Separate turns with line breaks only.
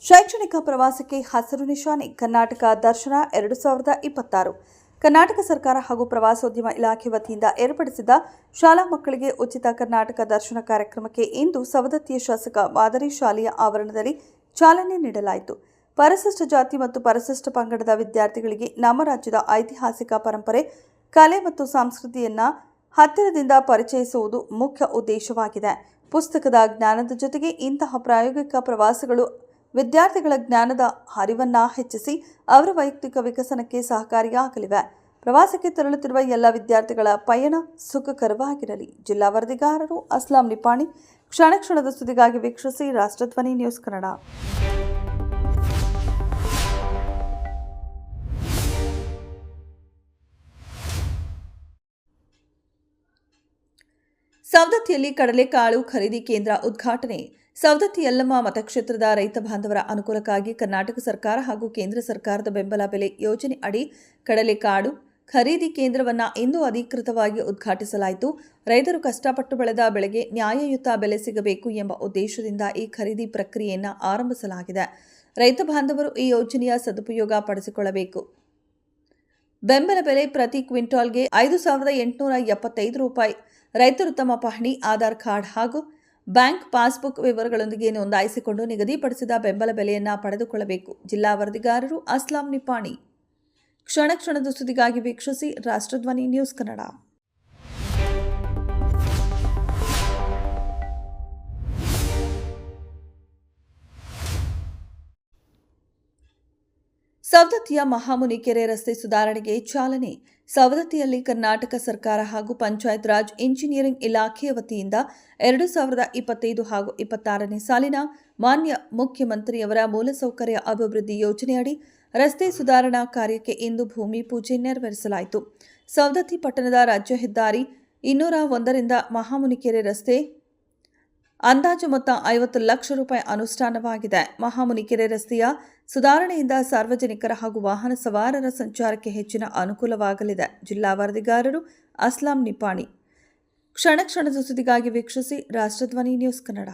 ಶೈಕ್ಷಣಿಕ ಪ್ರವಾಸಕ್ಕೆ ಹಸಿರು ನಿಶಾನೆ ಕರ್ನಾಟಕ ದರ್ಶನ 2026 ಕರ್ನಾಟಕ ಸರ್ಕಾರ ಹಾಗೂ ಪ್ರವಾಸೋದ್ಯಮ ಇಲಾಖೆ ವತಿಯಿಂದ ಏರ್ಪಡಿಸಿದ ಶಾಲಾ ಮಕ್ಕಳಿಗೆ ಉಚಿತ ಕರ್ನಾಟಕ ದರ್ಶನ ಕಾರ್ಯಕ್ರಮಕ್ಕೆ ಇಂದು ಸವದತ್ತಿಯ ಶಾಸಕ ಮಾದರಿ ಶಾಲೆಯ ಆವರಣದಲ್ಲಿ ಚಾಲನೆ ನೀಡಲಾಯಿತು. ಪರಿಶಿಷ್ಟ ಜಾತಿ ಮತ್ತು ಪರಿಶಿಷ್ಟ ಪಂಗಡದ ವಿದ್ಯಾರ್ಥಿಗಳಿಗೆ ನಮ್ಮ ರಾಜ್ಯದ ಐತಿಹಾಸಿಕ ಪರಂಪರೆ, ಕಲೆ ಮತ್ತು ಸಂಸ್ಕೃತಿಯನ್ನು ಹತ್ತಿರದಿಂದ ಪರಿಚಯಿಸುವುದು ಮುಖ್ಯ ಉದ್ದೇಶವಾಗಿದೆ. ಪುಸ್ತಕದ ಜ್ಞಾನದ ಜೊತೆಗೆ ಇಂತಹ ಪ್ರಾಯೋಗಿಕ ಪ್ರವಾಸಗಳು ವಿದ್ಯಾರ್ಥಿಗಳ ಜ್ಞಾನದ ಅರಿವನ್ನು ಹೆಚ್ಚಿಸಿ ಅವರ ವೈಯಕ್ತಿಕ ವಿಕಸನಕ್ಕೆ ಸಹಕಾರಿಯಾಗಲಿವೆ. ಪ್ರವಾಸಕ್ಕೆ ತೆರಳುತ್ತಿರುವ ಎಲ್ಲ ವಿದ್ಯಾರ್ಥಿಗಳ ಪಯಣ ಸುಖಕರವಾಗಿರಲಿ. ಜಿಲ್ಲಾ ವರದಿಗಾರರು ಅಸ್ಲಾಂ ನಿಪಾಣಿ. ಕ್ಷಣ ಕ್ಷಣದ ಸುದ್ದಿಗಾಗಿ ವೀಕ್ಷಿಸಿ ರಾಷ್ಟ್ರಧ್ವನಿ ನ್ಯೂಸ್ ಕನ್ನಡ. ಸವದತ್ತಿಯಲ್ಲಿ ಕಡಲೆಕಾಳು ಖರೀದಿ ಕೇಂದ್ರ ಉದ್ಘಾಟನೆ. ಸವದತ್ತಿ ಯಲ್ಲಮ್ಮ ಮತಕ್ಷೇತ್ರದ ರೈತ ಬಾಂಧವರ ಅನುಕೂಲಕ್ಕಾಗಿ ಕರ್ನಾಟಕ ಸರ್ಕಾರ ಹಾಗೂ ಕೇಂದ್ರ ಸರ್ಕಾರದ ಬೆಂಬಲ ಬೆಲೆ ಯೋಜನೆ ಅಡಿ ಕಡಲೆಕಾಳು ಖರೀದಿ ಕೇಂದ್ರವನ್ನು ಇಂದು ಅಧಿಕೃತವಾಗಿ ಉದ್ಘಾಟಿಸಲಾಯಿತು. ರೈತರು ಕಷ್ಟಪಟ್ಟು ಬೆಳೆದ ಬೆಳೆಗೆ ನ್ಯಾಯಯುತ ಬೆಲೆ ಸಿಗಬೇಕು ಎಂಬ ಉದ್ದೇಶದಿಂದ ಈ ಖರೀದಿ ಪ್ರಕ್ರಿಯೆಯನ್ನು ಆರಂಭಿಸಲಾಗಿದೆ. ರೈತ ಬಾಂಧವರು ಈ ಯೋಜನೆಯ ಸದುಪಯೋಗ ಪಡಿಸಿಕೊಳ್ಳಬೇಕು. ಬೆಂಬಲ ಬೆಲೆ ಪ್ರತಿ ಕ್ವಿಂಟಾಲ್ಗೆ 5,875 ರೂಪಾಯಿ. ರೈತರು ತಮ್ಮ ಪಹಣಿ, ಆಧಾರ್ ಕಾರ್ಡ್ ಹಾಗೂ ಬ್ಯಾಂಕ್ ಪಾಸ್ಬುಕ್ ವಿವರಗಳೊಂದಿಗೆ ನೋಂದಾಯಿಸಿಕೊಂಡು ನಿಗದಿಪಡಿಸಿದ ಬೆಂಬಲ ಬೆಲೆಯನ್ನು ಪಡೆದುಕೊಳ್ಳಬೇಕು. ಜಿಲ್ಲಾ ವರದಿಗಾರರು ಅಸ್ಲಾಂ ನಿಪಾಣಿ. ಕ್ಷಣ ಕ್ಷಣದ ಸುದ್ದಿಗಾಗಿ ವೀಕ್ಷಿಸಿ ರಾಷ್ಟ್ರಧ್ವನಿ ನ್ಯೂಸ್ ಕನ್ನಡ. ಸವದತ್ತಿಯ ಮಹಾಮುನಿಕೆರೆ ರಸ್ತೆ ಸುಧಾರಣೆಗೆ ಚಾಲನೆ. ಸವದತ್ತಿಯಲ್ಲಿ ಕರ್ನಾಟಕ ಸರ್ಕಾರ ಹಾಗೂ ಪಂಚಾಯತ್ ರಾಜ್ ಇಂಜಿನಿಯರಿಂಗ್ ಇಲಾಖೆಯ ವತಿಯಿಂದ 2025 ಹಾಗೂ 26ನೇ ಸಾಲಿನ ಮಾನ್ಯ ಮುಖ್ಯಮಂತ್ರಿಯವರ ಮೂಲಸೌಕರ್ಯ ಅಭಿವೃದ್ಧಿ ಯೋಜನೆಯಡಿ ರಸ್ತೆ ಸುಧಾರಣಾ ಕಾರ್ಯಕ್ಕೆ ಇಂದು ಭೂಮಿ ಪೂಜೆ ನೆರವೇರಿಸಲಾಯಿತು. ಸವದತ್ತಿ ಪಟ್ಟಣದ ರಾಜ್ಯ ಹೆದ್ದಾರಿ 201ರಿಂದ ಮಹಾಮುನಿಕೆರೆ ರಸ್ತೆ ಅಂದಾಜು ಮೊತ್ತ 50 ಲಕ್ಷ ರೂಪಾಯಿ ಅನುಷ್ಠಾನವಾಗಿದೆ. ಮಹಾಮುನಿಕೆರೆ ರಸ್ತೆಯ ಸುಧಾರಣೆಯಿಂದ ಸಾರ್ವಜನಿಕರ ಹಾಗೂ ವಾಹನ ಸವಾರರ ಸಂಚಾರಕ್ಕೆ ಹೆಚ್ಚಿನ ಅನುಕೂಲವಾಗಲಿದೆ. ಜಿಲ್ಲಾ ವರದಿಗಾರರು ಅಸ್ಲಾಂ ನಿಪಾಣಿ. ಕ್ಷಣ ಕ್ಷಣದ ಸುದ್ದಿಗಾಗಿ ವೀಕ್ಷಿಸಿ ರಾಷ್ಟ್ರಧ್ವನಿ ನ್ಯೂಸ್ ಕನ್ನಡ.